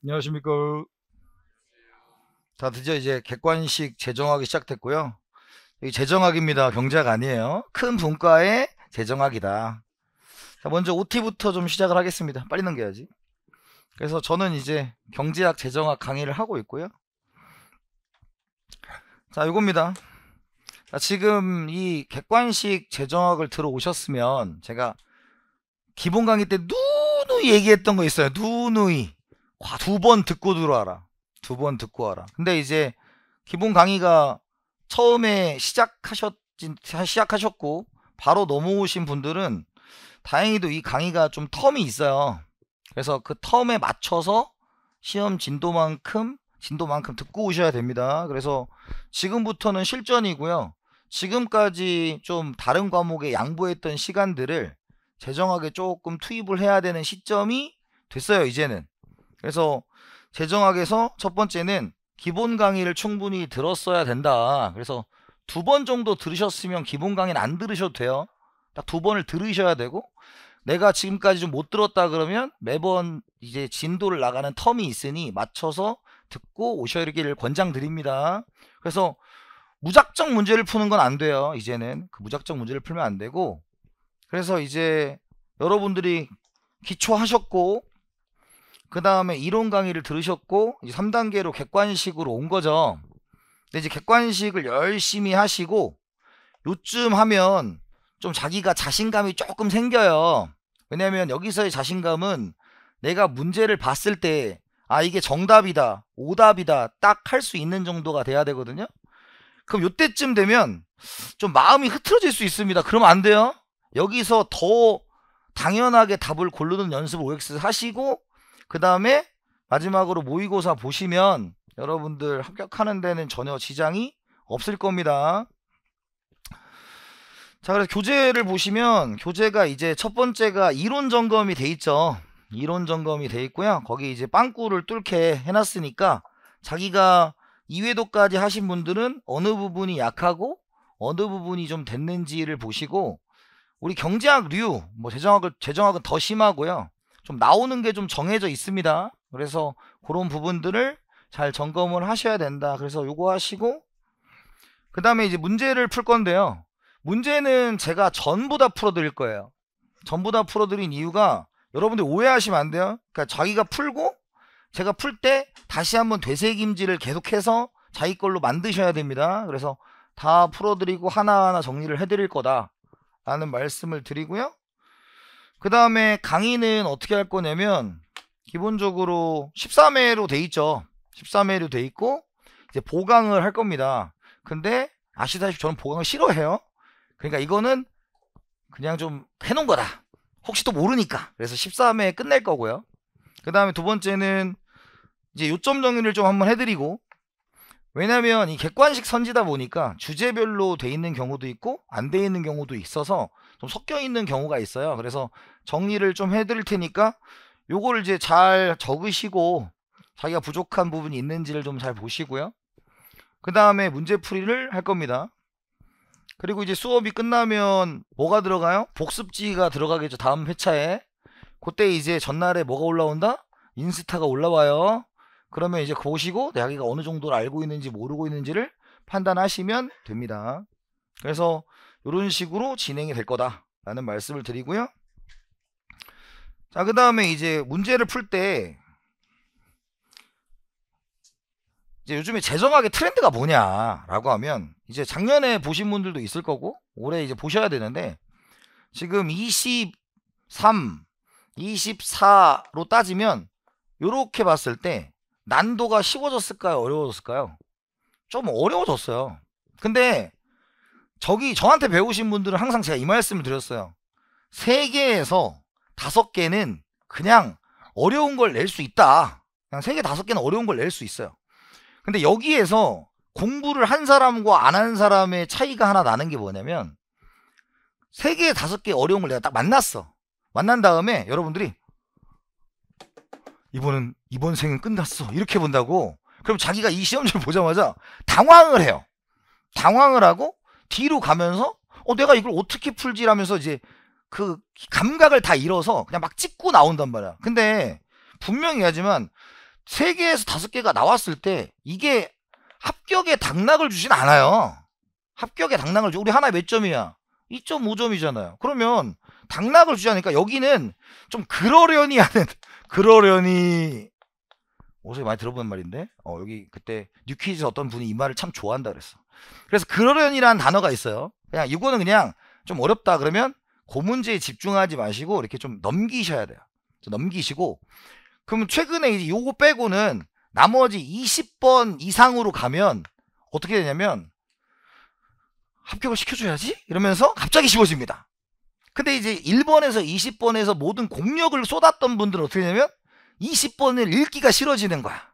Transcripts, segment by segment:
안녕하십니까. 다 드디어 이제 객관식 재정학이 시작됐고요. 이 재정학입니다. 경제학 아니에요. 큰 분과의 재정학이다. 자, 먼저 OT부터 좀 시작을 하겠습니다. 빨리 넘겨야지. 그래서 저는 이제 경제학, 재정학 강의를 하고 있고요. 자, 요겁니다. 자, 지금 이 객관식 재정학을 들어오셨으면 제가 기본 강의 때 누누이 얘기했던 거 있어요. 누누이. 2번 듣고 들어와라. 2번 듣고 와라. 근데 이제 기본 강의가 처음에 시작하셨고 바로 넘어오신 분들은 다행히도 이 강의가 좀 텀이 있어요. 그래서 그 텀에 맞춰서 시험 진도만큼 듣고 오셔야 됩니다. 그래서 지금부터는 실전이고요. 지금까지 좀 다른 과목에 양보했던 시간들을 재정학에 조금 투입을 해야 되는 시점이 됐어요, 이제는. 그래서 재정학에서 첫 번째는 기본 강의를 충분히 들었어야 된다. 그래서 2번 정도 들으셨으면 기본 강의는 안 들으셔도 돼요. 딱 2번을 들으셔야 되고, 내가 지금까지 좀 못 들었다 그러면 매번 이제 진도를 나가는 텀이 있으니 맞춰서 듣고 오셔야기를 권장드립니다. 그래서 무작정 문제를 푸는 건 안 돼요. 이제는 그 무작정 문제를 풀면 안 되고, 그래서 이제 여러분들이 기초하셨고 그 다음에 이론 강의를 들으셨고 이제 3단계로 객관식으로 온 거죠. 근데 이제 객관식을 열심히 하시고 요쯤 하면 좀 자기가 자신감이 조금 생겨요. 왜냐면 여기서의 자신감은 내가 문제를 봤을 때 아, 이게 정답이다, 오답이다 딱 할 수 있는 정도가 돼야 되거든요. 그럼 요때쯤 되면 좀 마음이 흐트러질 수 있습니다. 그러면 안 돼요. 여기서 더 당연하게 답을 고르는 연습을 OX 하시고 그 다음에 마지막으로 모의고사 보시면 여러분들 합격하는 데는 전혀 지장이 없을 겁니다. 자, 그래서 교재를 보시면 교재가 이제 첫 번째가 이론 점검이 돼 있죠. 이론 점검이 돼 있고요. 거기 이제 빵꾸를 뚫게 해놨으니까 자기가 2회도까지 하신 분들은 어느 부분이 약하고 어느 부분이 좀 됐는지를 보시고, 우리 경제학류, 뭐 재정학은 더 심하고요. 좀 나오는 게 좀 정해져 있습니다. 그래서 그런 부분들을 잘 점검을 하셔야 된다. 그래서 요거 하시고 그 다음에 이제 문제를 풀 건데요. 문제는 제가 전부 다 풀어드릴 거예요. 전부 다 풀어드린 이유가 여러분들 오해하시면 안 돼요. 그러니까 자기가 풀고 제가 풀 때 다시 한번 되새김질을 계속해서 자기 걸로 만드셔야 됩니다. 그래서 다 풀어드리고 하나하나 정리를 해드릴 거다 라는 말씀을 드리고요. 그 다음에 강의는 어떻게 할 거냐면 기본적으로 13회로 돼 있죠. 13회로 돼 있고 이제 보강을 할 겁니다. 근데 아시다시피 저는 보강을 싫어해요. 그러니까 이거는 그냥 좀 해놓은 거다. 혹시 또 모르니까. 그래서 13회 끝낼 거고요. 그 다음에 두 번째는 이제 요점 정리를 좀 한번 해드리고, 왜냐면 이 객관식 선지다 보니까 주제별로 돼 있는 경우도 있고 안 돼 있는 경우도 있어서 좀 섞여 있는 경우가 있어요. 그래서 정리를 좀 해드릴 테니까 요거를 이제 잘 적으시고 자기가 부족한 부분이 있는지를 좀 잘 보시고요. 그 다음에 문제풀이를 할 겁니다. 그리고 이제 수업이 끝나면 뭐가 들어가요? 복습지가 들어가겠죠. 다음 회차에. 그때 이제 전날에 뭐가 올라온다? 인스타가 올라와요. 그러면 이제 보시고 자기가 어느 정도를 알고 있는지 모르고 있는지를 판단하시면 됩니다. 그래서 이런 식으로 진행이 될 거다 라는 말씀을 드리고요. 자, 그 다음에 이제 문제를 풀 때 이제 요즘에 재정학의 트렌드가 뭐냐라고 하면 이제 작년에 보신 분들도 있을 거고 올해 이제 보셔야 되는데, 지금 23, 24로 따지면 요렇게 봤을 때 난도가 쉬워졌을까요? 어려워졌을까요? 좀 어려워졌어요. 근데 저한테 배우신 분들은 항상 제가 이 말씀을 드렸어요. 3개에서 5개는 그냥 어려운 걸 낼 수 있다. 그냥 3개, 5개는 어려운 걸 낼 수 있어요. 근데 여기에서 공부를 한 사람과 안 한 사람의 차이가 하나 나는 게 뭐냐면 3개, 5개 어려운 걸 내가 딱 만났어. 만난 다음에 여러분들이 이번 생은 끝났어 이렇게 본다고. 그럼 자기가 이 시험지를 보자마자 당황을 해요. 당황을 하고 뒤로 가면서 내가 이걸 어떻게 풀지라면서 이제 그 감각을 다 잃어서 그냥 막 찍고 나온단 말이야. 근데 분명히 하지만 3개에서 5개가 나왔을 때 이게 합격에 당락을 주진 않아요. 합격에 당락을 줘. 우리 하나에 몇 점이야? 2.5점이잖아요. 그러면 당락을 주지 않으니까 여기는 좀 그러려니 하는 그러려니 어제 많이 들어본 말인데 여기 그때 뉴퀴즈 어떤 분이 이 말을 참 좋아한다 그랬어. 그래서 그러려니라는 단어가 있어요. 그냥 이거는 그냥 좀 어렵다 그러면 그 문제에 집중하지 마시고 이렇게 좀 넘기셔야 돼요. 넘기시고 그럼 최근에 이제 요거 빼고는 나머지 20번 이상으로 가면 어떻게 되냐면 합격을 시켜줘야지 이러면서 갑자기 쉬워집니다. 근데 이제 1번에서 20번에서 모든 공력을 쏟았던 분들은 어떻게 되냐면 20번을 읽기가 싫어지는 거야.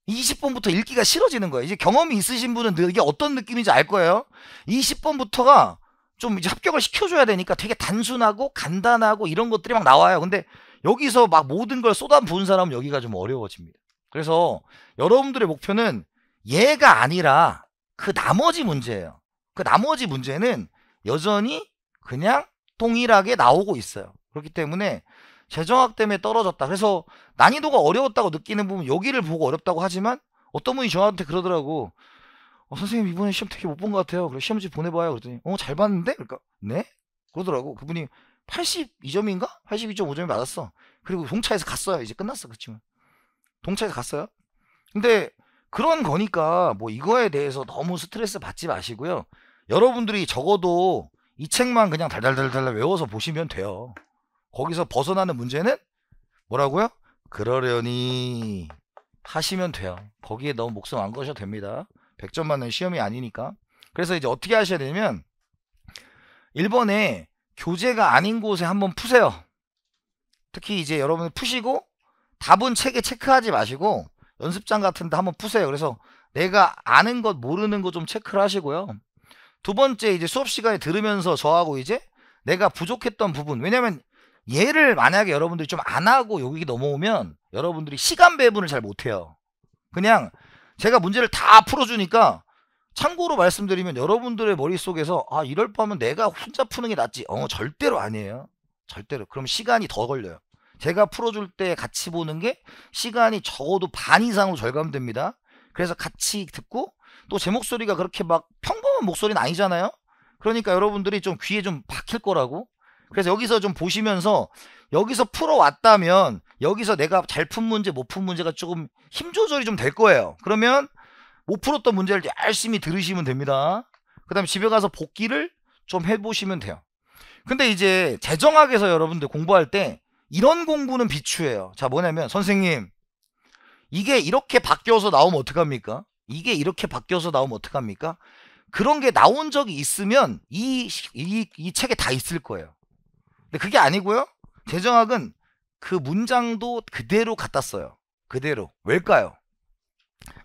20번부터 읽기가 싫어지는 거야. 이제 경험이 있으신 분은 이게 어떤 느낌인지 알 거예요. 20번부터가 좀 이제 합격을 시켜줘야 되니까 되게 단순하고 간단하고 이런 것들이 막 나와요. 근데 여기서 막 모든 걸 쏟아부은 사람은 여기가 좀 어려워집니다. 그래서 여러분들의 목표는 얘가 아니라 그 나머지 문제예요. 그 나머지 문제는 여전히 그냥 동일하게 나오고 있어요. 그렇기 때문에 재정학 때문에 떨어졌다. 그래서 난이도가 어려웠다고 느끼는 부분 여기를 보고 어렵다고 하지만 어떤 분이 저한테 그러더라고. 선생님 이번에 시험 되게 못 본 것 같아요. 그래서 시험지 보내봐요. 그랬더니 잘 봤는데? 그러니까 네? 그러더라고. 그분이 82점인가? 82.5점이 맞았어. 그리고 동차에서 갔어요. 이제 끝났어. 그치만 동차에서 갔어요. 근데 그런 거니까 뭐 이거에 대해서 너무 스트레스 받지 마시고요. 여러분들이 적어도 이 책만 그냥 달달달달 외워서 보시면 돼요. 거기서 벗어나는 문제는 뭐라고요? 그러려니 하시면 돼요. 거기에 너무 목숨 안 거셔도 됩니다. 100점 맞는 시험이 아니니까. 그래서 이제 어떻게 하셔야 되냐면 1번에 교재가 아닌 곳에 한번 푸세요. 특히 이제 여러분 푸시고 답은 책에 체크하지 마시고 연습장 같은 데 한번 푸세요. 그래서 내가 아는 것 모르는 것 좀 체크를 하시고요. 두 번째 이제 수업 시간에 들으면서 저하고 이제 내가 부족했던 부분, 왜냐면 얘를 만약에 여러분들이 좀 안 하고 여기 넘어오면 여러분들이 시간 배분을 잘 못해요. 그냥 제가 문제를 다 풀어주니까 참고로 말씀드리면 여러분들의 머릿속에서 이럴 바면 내가 혼자 푸는 게 낫지. 절대로 아니에요. 절대로. 그럼 시간이 더 걸려요. 제가 풀어줄 때 같이 보는 게 시간이 적어도 반 이상으로 절감됩니다. 그래서 같이 듣고 또 제 목소리가 그렇게 막 평범한 목소리는 아니잖아요. 그러니까 여러분들이 좀 귀에 좀 박힐 거라고. 그래서 여기서 좀 보시면서 여기서 풀어왔다면 여기서 내가 잘 푼 문제 못 푼 문제가 조금 힘 조절이 좀 될 거예요. 그러면 못 풀었던 문제를 열심히 들으시면 됩니다. 그 다음에 집에 가서 복기를 좀 해보시면 돼요. 근데 이제 재정학에서 여러분들 공부할 때 이런 공부는 비추해요. 자, 뭐냐면 선생님 이게 이렇게 바뀌어서 나오면 어떡합니까? 이게 이렇게 바뀌어서 나오면 어떡합니까? 그런 게 나온 적이 있으면 이 책에 다 있을 거예요. 근데 그게 아니고요. 재정학은 그 문장도 그대로 갖다 써요. 그대로. 왜일까요?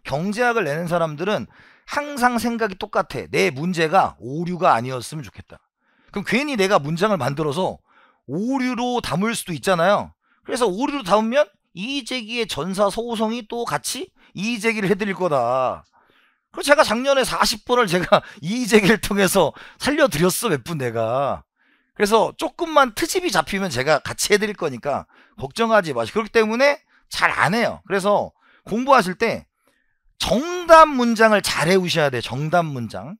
경제학을 내는 사람들은 항상 생각이 똑같아. 내 문제가 오류가 아니었으면 좋겠다. 그럼 괜히 내가 문장을 만들어서 오류로 담을 수도 있잖아요. 그래서 오류로 담으면 이의제기의 전사 소우성이 또 같이 이의제기를 해드릴 거다. 그래서 제가 작년에 40번을 제가 이의제기를 통해서 살려드렸어. 몇 분 내가. 그래서 조금만 트집이 잡히면 제가 같이 해드릴 거니까 걱정하지 마시고. 그렇기 때문에 잘 안 해요. 그래서 공부하실 때 정답 문장을 잘 외우셔야 돼요. 정답 문장.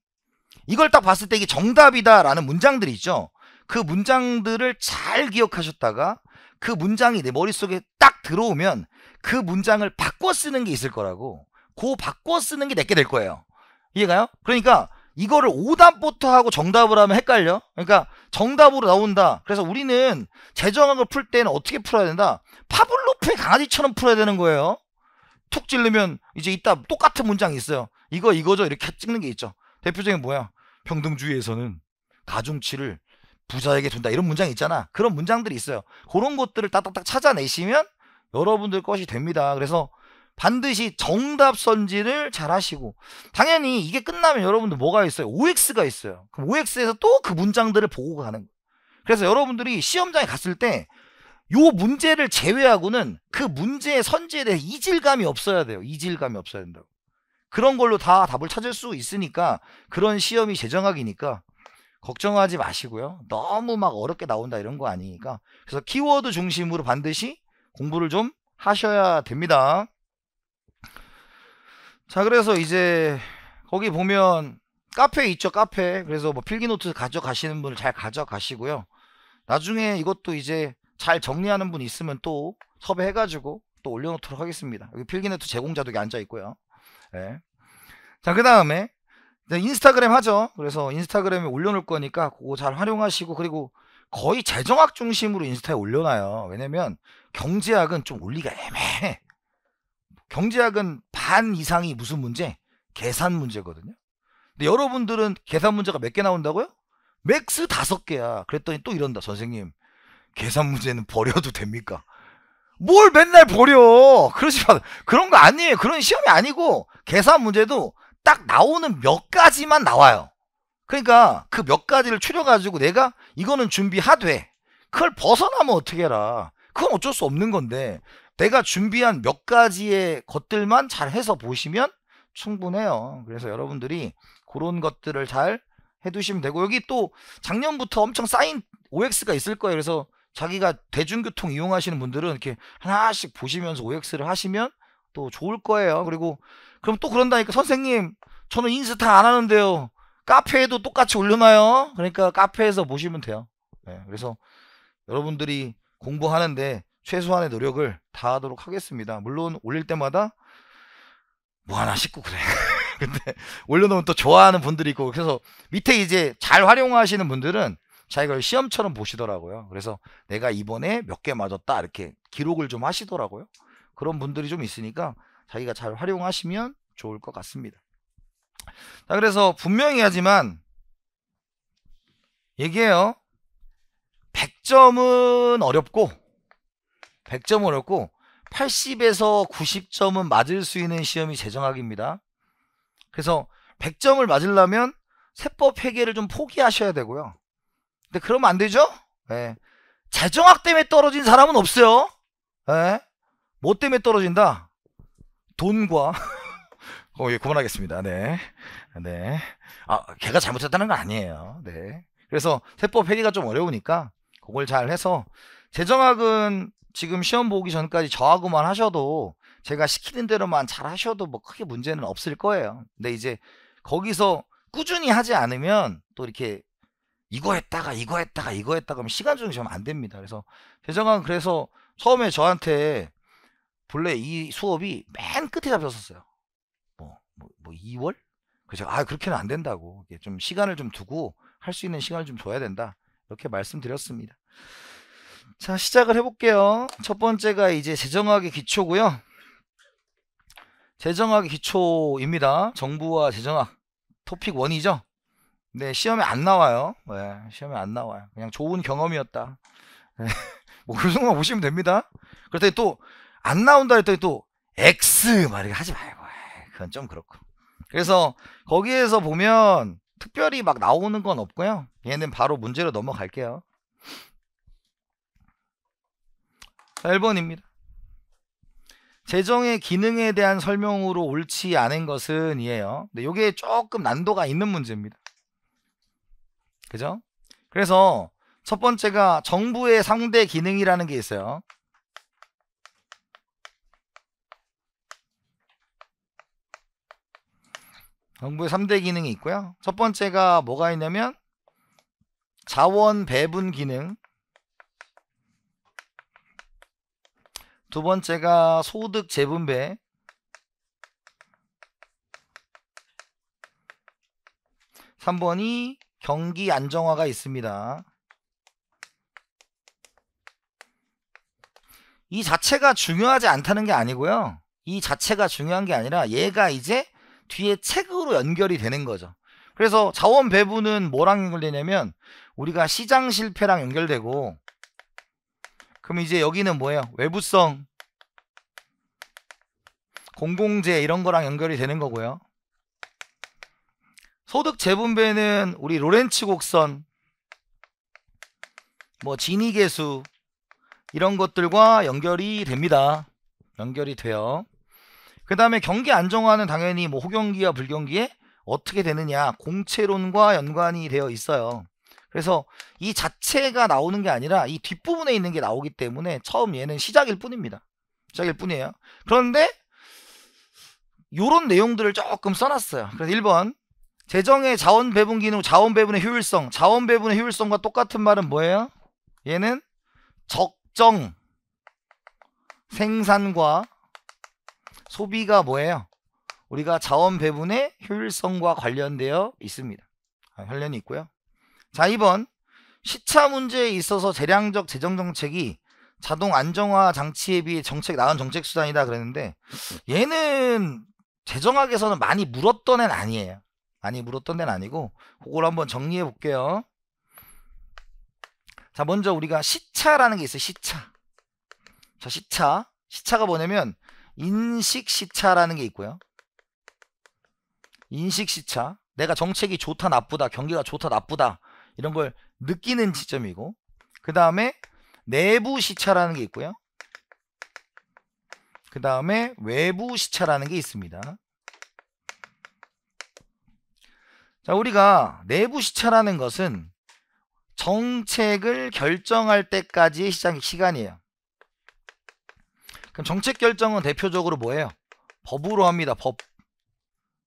이걸 딱 봤을 때 이게 정답이다 라는 문장들이 있죠. 그 문장들을 잘 기억하셨다가 그 문장이 내 머릿속에 딱 들어오면 그 문장을 바꿔 쓰는 게 있을 거라고. 그 바꿔 쓰는 게 내게 될 거예요. 이해가요? 그러니까 이거를 오답부터 하고 정답을 하면 헷갈려. 그러니까 정답으로 나온다. 그래서 우리는 재정학을 풀 때는 어떻게 풀어야 된다? 파블로프의 강아지처럼 풀어야 되는 거예요. 툭 찌르면 이제 이따 똑같은 문장이 있어요. 이거죠. 이렇게 찍는 게 있죠. 대표적인 뭐야? 평등주의에서는 가중치를 부자에게 준다. 이런 문장이 있잖아. 그런 문장들이 있어요. 그런 것들을 딱딱딱 찾아내시면 여러분들 것이 됩니다. 그래서 반드시 정답 선지를 잘 하시고, 당연히 이게 끝나면 여러분들 뭐가 있어요? OX가 있어요. 그럼 OX에서 또 그 문장들을 보고 가는 거예요. 그래서 여러분들이 시험장에 갔을 때 요 문제를 제외하고는 그 문제의 선지에 대해 이질감이 없어야 돼요. 이질감이 없어야 된다고. 그런 걸로 다 답을 찾을 수 있으니까, 그런 시험이 재정학이니까 걱정하지 마시고요. 너무 막 어렵게 나온다 이런 거 아니니까. 그래서 키워드 중심으로 반드시 공부를 좀 하셔야 됩니다. 자, 그래서 이제 거기 보면 카페 있죠, 카페. 그래서 뭐 필기노트 가져가시는 분을 잘 가져가시고요. 나중에 이것도 이제 잘 정리하는 분 있으면 또 섭외해가지고 또 올려놓도록 하겠습니다. 여기 필기노트 제공자도 여기 앉아있고요. 네. 자, 그 다음에 인스타그램 하죠. 그래서 인스타그램에 올려놓을 거니까 그거 잘 활용하시고, 그리고 거의 재정학 중심으로 인스타에 올려놔요. 왜냐면 경제학은 좀 올리기가 애매해. 경제학은 반 이상이 무슨 문제? 계산 문제거든요. 근데 여러분들은 계산 문제가 몇 개 나온다고요? 맥스 5개야. 그랬더니 또 이런다. 선생님, 계산 문제는 버려도 됩니까? 뭘 맨날 버려. 그러지 마. 그런 거 아니에요. 그런 시험이 아니고, 계산 문제도 딱 나오는 몇 가지만 나와요. 그러니까 그 몇 가지를 추려가지고 내가 이거는 준비하되 그걸 벗어나면 어떻게 해라. 그건 어쩔 수 없는 건데, 내가 준비한 몇 가지의 것들만 잘 해서 보시면 충분해요. 그래서 여러분들이 그런 것들을 잘 해두시면 되고, 여기 또 작년부터 엄청 쌓인 OX가 있을 거예요. 그래서 자기가 대중교통 이용하시는 분들은 이렇게 하나씩 보시면서 OX를 하시면 또 좋을 거예요. 그리고 그럼 또 그런다니까, 선생님 저는 인스타 안 하는데요, 카페에도 똑같이 올려놔요. 그러니까 카페에서 보시면 돼요. 네, 그래서 여러분들이 공부하는데 최소한의 노력을 다하도록 하겠습니다. 물론 올릴 때마다 뭐 하나 싶고 그래. 근데 올려놓으면 또 좋아하는 분들이 있고, 그래서 밑에 이제 잘 활용하시는 분들은 자기가 시험처럼 보시더라고요. 그래서 내가 이번에 몇 개 맞았다 이렇게 기록을 좀 하시더라고요. 그런 분들이 좀 있으니까 자기가 잘 활용하시면 좋을 것 같습니다. 자, 그래서 분명히 하지만 얘기해요. 100점은 어렵고 80에서 90점은 맞을 수 있는 시험이 재정학입니다. 그래서 100점을 맞으려면 세법 회계를 좀 포기하셔야 되고요. 근데 그러면 안 되죠? 네. 재정학 때문에 떨어진 사람은 없어요. 네. 뭐 때문에 떨어진다? 돈과 예, 그만하겠습니다. 네. 네. 걔가 잘못했다는 건 아니에요. 네. 그래서 세법 회계가 좀 어려우니까 그걸 잘 해서, 재정학은 지금 시험 보기 전까지 저하고만 하셔도, 제가 시키는 대로만 잘 하셔도 뭐 크게 문제는 없을 거예요. 근데 이제 거기서 꾸준히 하지 않으면 또 이렇게 이거 했다가 하면 시간 정지하면 안 됩니다. 그래서 재정학은, 그래서 처음에 저한테 본래 이 수업이 맨 끝에 잡혔었어요. 뭐 2월? 그래서 그렇게는 안 된다고, 좀 시간을 좀 두고 할 수 있는 시간을 좀 줘야 된다, 이렇게 말씀드렸습니다. 자, 시작을 해볼게요. 첫 번째가 이제 재정학의 기초고요. 재정학의 기초입니다. 정부와 재정학 토픽 1이죠. 네, 시험에 안 나와요. 네, 시험에 안 나와요. 그냥 좋은 경험이었다. 네, 뭐 그 정도만 보시면 됩니다. 그랬더니 또 안 나온다 했더니 또 X 막 이렇게 하지 말고, 그건 좀 그렇고. 그래서 거기에서 보면 특별히 막 나오는 건 없고요. 얘는 바로 문제로 넘어갈게요. 자, 1번입니다. 재정의 기능에 대한 설명으로 옳지 않은 것은 이에요. 근데 이게 조금 난도가 있는 문제입니다. 그죠? 그래서 첫 번째가 정부의 3대 기능이라는 게 있어요. 정부의 3대 기능이 있고요. 첫 번째가 뭐가 있냐면 자원 배분 기능, 두 번째가 소득 재분배, 삼 번이 경기 안정화가 있습니다. 이 자체가 중요하지 않다는 게 아니고요. 이 자체가 중요한 게 아니라 얘가 이제 뒤에 책으로 연결이 되는 거죠. 그래서 자원 배분은 뭐랑 연결되냐면 우리가 시장 실패랑 연결되고, 그럼 이제 여기는 뭐예요? 외부성, 공공재 이런 거랑 연결이 되는 거고요. 소득 재분배는 우리 로렌츠 곡선, 뭐 지니계수 이런 것들과 연결이 됩니다. 연결이 돼요. 그 다음에 경기 안정화는 당연히 뭐 호경기와 불경기에 어떻게 되느냐, 공채론과 연관이 되어 있어요. 그래서 이 자체가 나오는 게 아니라 이 뒷부분에 있는 게 나오기 때문에 처음 얘는 시작일 뿐입니다. 시작일 뿐이에요. 그런데 요런 내용들을 조금 써놨어요. 그래서 1번 재정의 자원 배분 기능, 자원 배분의 효율성. 자원 배분의 효율성과 똑같은 말은 뭐예요? 얘는 적정 생산과 소비가 뭐예요? 우리가 자원 배분의 효율성과 관련되어 있습니다. 관련이 있고요. 자, 2번 시차 문제에 있어서 재량적 재정 정책이 자동 안정화 장치에 비해 나은 정책 수단이다 그랬는데, 얘는 재정학에서는 많이 물었던 애는 아니에요. 많이 물었던 애는 아니고, 그걸 한번 정리해 볼게요. 자, 먼저 우리가 시차라는 게 있어요. 시차. 자, 시차가 뭐냐면 인식 시차라는 게 있고요. 인식 시차, 내가 정책이 좋다 나쁘다, 경기가 좋다 나쁘다 이런 걸 느끼는 지점이고, 그 다음에 내부 시차라는 게 있고요. 그 다음에 외부 시차라는 게 있습니다. 자, 우리가 내부 시차라는 것은 정책을 결정할 때까지의 시간이에요. 그럼 정책 결정은 대표적으로 뭐예요? 법으로 합니다.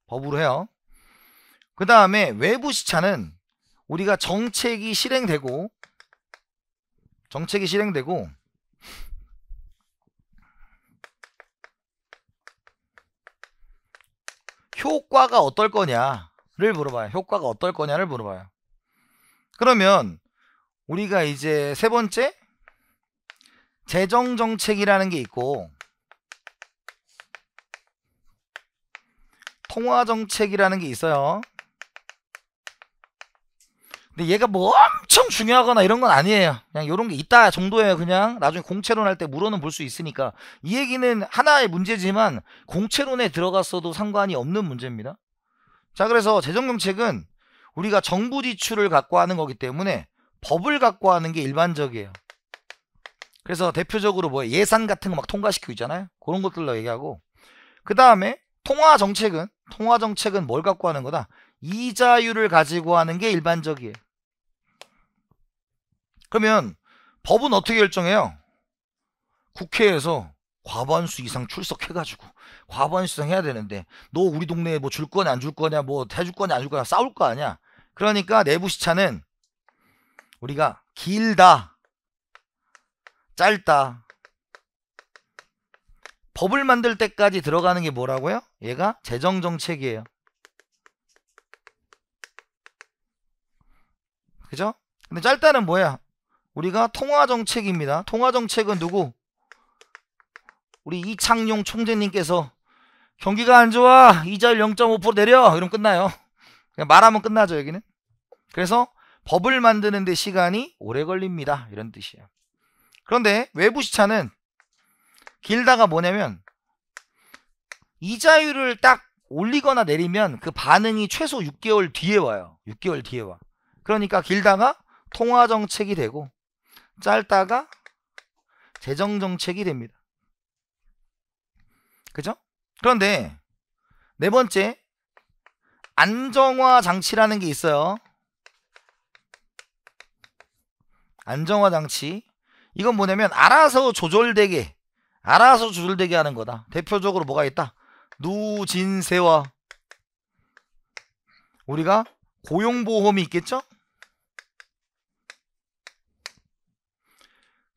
법으로 해요. 그 다음에 외부 시차는 우리가 정책이 실행되고 효과가 어떨 거냐를 물어봐요. 효과가 어떨 거냐를 물어봐요. 그러면 우리가 이제 세 번째 재정정책이라는 게 있고 통화정책이라는 게 있어요. 근데 얘가 뭐 엄청 중요하거나 이런 건 아니에요. 그냥 요런 게 있다 정도예요. 그냥 나중에 공채론 할 때 물어는 볼 수 있으니까. 이 얘기는 하나의 문제지만 공채론에 들어갔어도 상관이 없는 문제입니다. 자, 그래서 재정정책은 우리가 정부 지출을 갖고 하는 거기 때문에 법을 갖고 하는 게 일반적이에요. 그래서 대표적으로 뭐 예산 같은 거 막 통과시키고 있잖아요. 그런 것들로 얘기하고, 그 다음에 통화정책은 뭘 갖고 하는 거다? 이자율을 가지고 하는 게 일반적이에요. 그러면 법은 어떻게 결정해요? 국회에서 과반수 이상 출석해가지고 과반수 이상 해야 되는데, 너 우리 동네에 뭐 줄 거냐 안 줄 거냐, 뭐 해줄 거냐 안 줄 거냐 싸울 거 아니야. 그러니까 내부 시차는 우리가 길다 짧다, 법을 만들 때까지 들어가는 게 뭐라고요? 얘가 재정정책이에요. 그죠? 근데 짧다는 뭐야? 우리가 통화정책입니다. 통화정책은 누구? 우리 이창용 총재님께서 경기가 안 좋아, 이자율 0.5% 내려, 이러면 끝나요. 그냥 말하면 끝나죠, 여기는. 그래서 법을 만드는데 시간이 오래 걸립니다, 이런 뜻이에요. 그런데 외부 시차는 길다가 뭐냐면 이자율을 딱 올리거나 내리면 그 반응이 최소 6개월 뒤에 와요. 6개월 뒤에 와. 그러니까 길다가 통화정책이 되고 짧다가 재정정책이 됩니다. 그죠? 그런데 네 번째 안정화 장치라는 게 있어요. 안정화 장치, 이건 뭐냐면 알아서 조절되게 하는 거다. 대표적으로 뭐가 있다? 누진세와 우리가 고용보험이 있겠죠?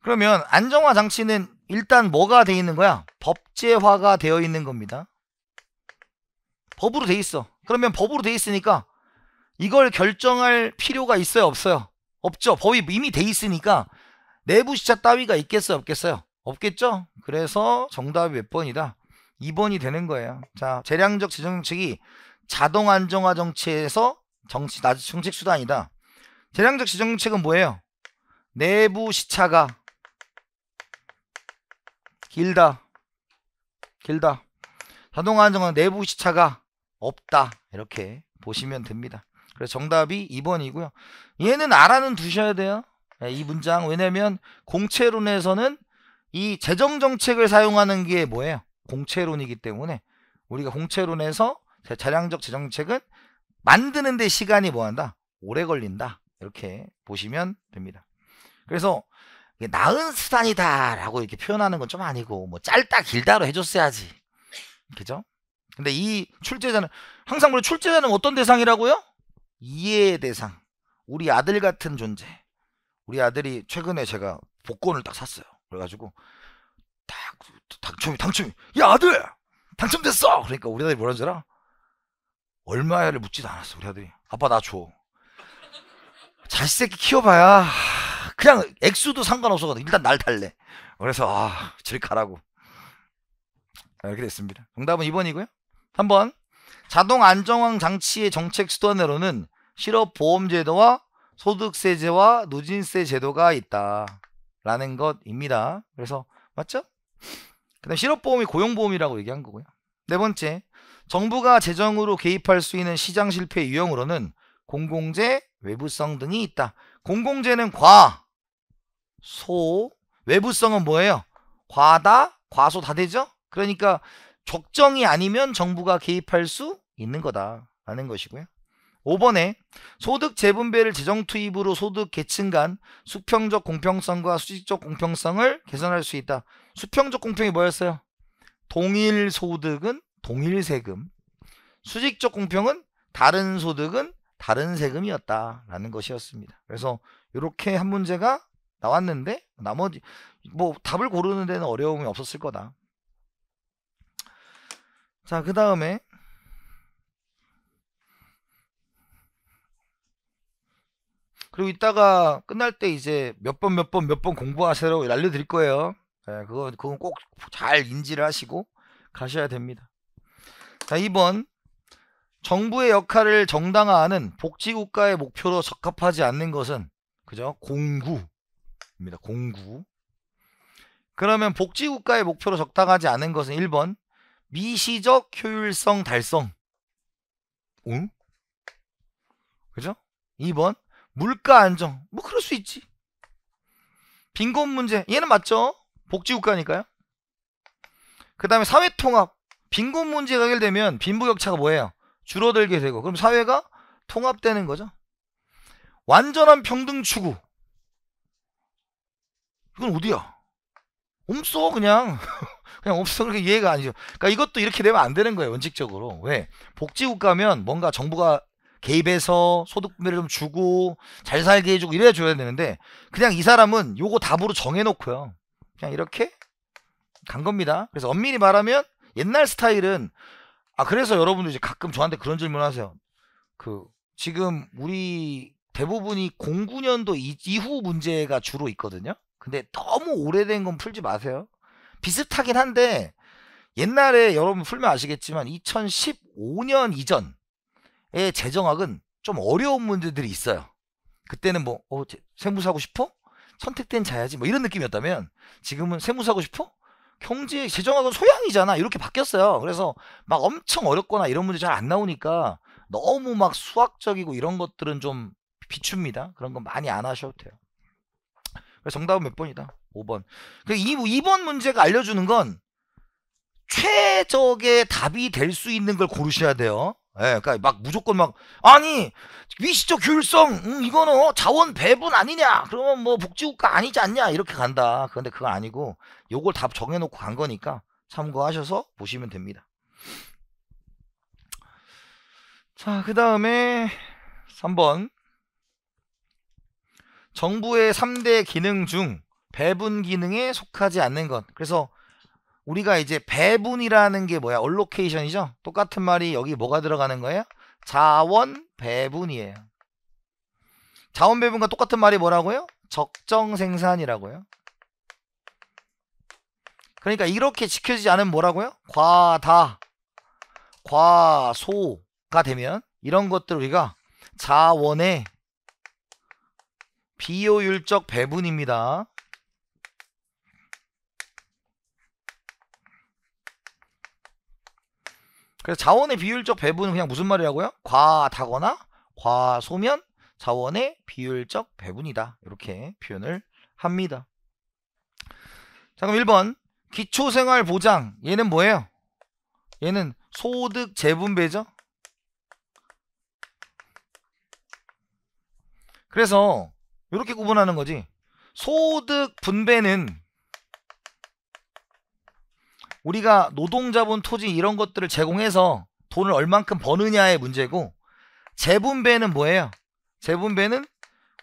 그러면 안정화 장치는 일단 뭐가 돼 있는 거야? 법제화가 되어 있는 겁니다. 법으로 돼 있어. 그러면 법으로 돼 있으니까 이걸 결정할 필요가 있어요, 없어요? 없죠. 법이 이미 돼 있으니까 내부 시차 따위가 있겠어요, 없겠어요? 없겠죠? 그래서 정답이 몇 번이다? 2번이 되는 거예요. 자, 재량적 재정정책이 자동 안정화 정치에서 정책 수단이다. 재량적 재정정책은 뭐예요? 내부 시차가 길다. 자동 안정화는 내부 시차가 없다. 이렇게 보시면 됩니다. 그래서 정답이 2번이고요. 얘는 알아는 두셔야 돼요. 이 문장. 왜냐면 공채론에서는 이 재정정책을 사용하는 게 뭐예요? 공채론이기 때문에 우리가 공채론에서 재량적 재정책은 만드는데 시간이 뭐한다? 오래 걸린다. 이렇게 보시면 됩니다. 그래서 나은 수단이다 라고 이렇게 표현하는 건 좀 아니고 뭐 짧다 길다로 해줬어야지. 그죠? 근데 이 출제자는 항상 우리 출제자는 어떤 대상이라고요? 이해의 대상. 우리 아들 같은 존재. 우리 아들이 최근에 제가 복권을 딱 샀어요. 그래가지고 딱 당첨이 야 아들 당첨됐어. 그러니까 우리 아들이 뭐라는 줄 알아? 얼마야를 묻지도 않았어. 우리 아들이 아빠 나 줘. 자식 새끼 키워봐야 그냥 액수도 상관없어가지고 일단 날 달래. 그래서 저리 가라고. 이렇게 됐습니다. 정답은 2번이고요 3번 자동 안정화 장치의 정책 수단으로는 실업보험제도와 소득세제와 누진세 제도가 있다 라는 것입니다. 그래서 맞죠? 그 다음 실업보험이 고용보험이라고 얘기한 거고요. 네 번째, 정부가 재정으로 개입할 수 있는 시장 실패 유형으로는 공공재, 외부성 등이 있다. 공공재는 과, 소, 외부성은 뭐예요? 과다, 과소 다 되죠? 그러니까 적정이 아니면 정부가 개입할 수 있는 거다 라는 것이고요. 5번에 소득 재분배를 재정 투입으로 소득 계층 간 수평적 공평성과 수직적 공평성을 개선할 수 있다. 수평적 공평이 뭐였어요? 동일 소득은 동일 세금, 수직적 공평은 다른 소득은 다른 세금이었다 라는 것이었습니다. 그래서 이렇게 한 문제가 나왔는데 나머지 뭐 답을 고르는 데는 어려움이 없었을 거다. 자, 그 다음에 그리고 이따가 끝날 때 이제 몇 번 공부하세요 알려드릴 거예요. 네, 그건 꼭 잘 인지를 하시고 가셔야 됩니다. 자, 2번 정부의 역할을 정당화하는 복지국가의 목표로 적합하지 않는 것은 그죠? 공구입니다. 공구. 그러면 복지국가의 목표로 적당하지 않은 것은 1번 미시적 효율성 달성. 응? 그죠? 2번 물가 안정. 뭐 그럴 수 있지. 빈곤 문제. 얘는 맞죠? 복지국가니까요. 그 다음에 사회통합. 빈곤 문제가 해결되면 빈부격차가 뭐예요? 줄어들게 되고 그럼 사회가 통합되는 거죠. 완전한 평등 추구. 이건 어디야? 없어 그냥. 그냥 없어. 그렇게 이해가 아니죠. 그러니까 이것도 이렇게 되면 안 되는 거예요. 원칙적으로. 왜? 복지국가면 뭔가 정부가 개입해서 소득분배를 좀 주고 잘 살게 해주고 이래야 줘야 되는데 그냥 이 사람은 요거 답으로 정해놓고요. 그냥 이렇게 간 겁니다. 그래서 엄밀히 말하면 옛날 스타일은 그래서 여러분들 이제 가끔 저한테 그런 질문 하세요. 지금 우리 대부분이 09년도 이후 문제가 주로 있거든요. 근데 너무 오래된 건 풀지 마세요. 비슷하긴 한데 옛날에 여러분 풀면 아시겠지만 2015년 이전의 재정학은 좀 어려운 문제들이 있어요. 그때는 뭐 세무사고 싶어? 선택된 자야지 뭐 이런 느낌이었다면 지금은 세무사고 싶어? 경제 재정학은 소양이잖아 이렇게 바뀌었어요. 그래서 막 엄청 어렵거나 이런 문제 잘 안 나오니까 너무 막 수학적이고 이런 것들은 좀 비춥니다. 그런 건 많이 안 하셔도 돼요. 그래서 정답은 몇 번이다? 5번. 2번 문제가 알려주는 건 최적의 답이 될 수 있는 걸 고르셔야 돼요. 예, 그러니까 막 무조건 아니 위시적 효율성 이거는 자원 배분 아니냐 그러면 뭐 복지국가 아니지 않냐 이렇게 간다. 그런데 그건 아니고 요걸 답 정해놓고 간 거니까 참고하셔서 보시면 됩니다. 자, 그 다음에 3번 정부의 3대 기능 중 배분 기능에 속하지 않는 것. 그래서 우리가 이제 배분이라는 게 뭐야? 얼로케이션이죠? 똑같은 말이 여기 뭐가 들어가는 거예요? 자원 배분이에요. 자원 배분과 똑같은 말이 뭐라고요? 적정 생산이라고요. 그러니까 이렇게 지켜지지 않으면 뭐라고요? 과다, 과소가 되면 이런 것들 우리가 자원의 비효율적 배분입니다. 그래서 자원의 비효율적 배분은 그냥 무슨 말이라고요? 과다거나 과소면 자원의 비효율적 배분이다. 이렇게 표현을 합니다. 자, 그럼 1번 기초생활보장. 얘는 뭐예요? 얘는 소득 재분배죠. 그래서 이렇게 구분하는 거지. 소득 분배는 우리가 노동자본, 토지 이런 것들을 제공해서 돈을 얼만큼 버느냐의 문제고, 재분배는 뭐예요? 재분배는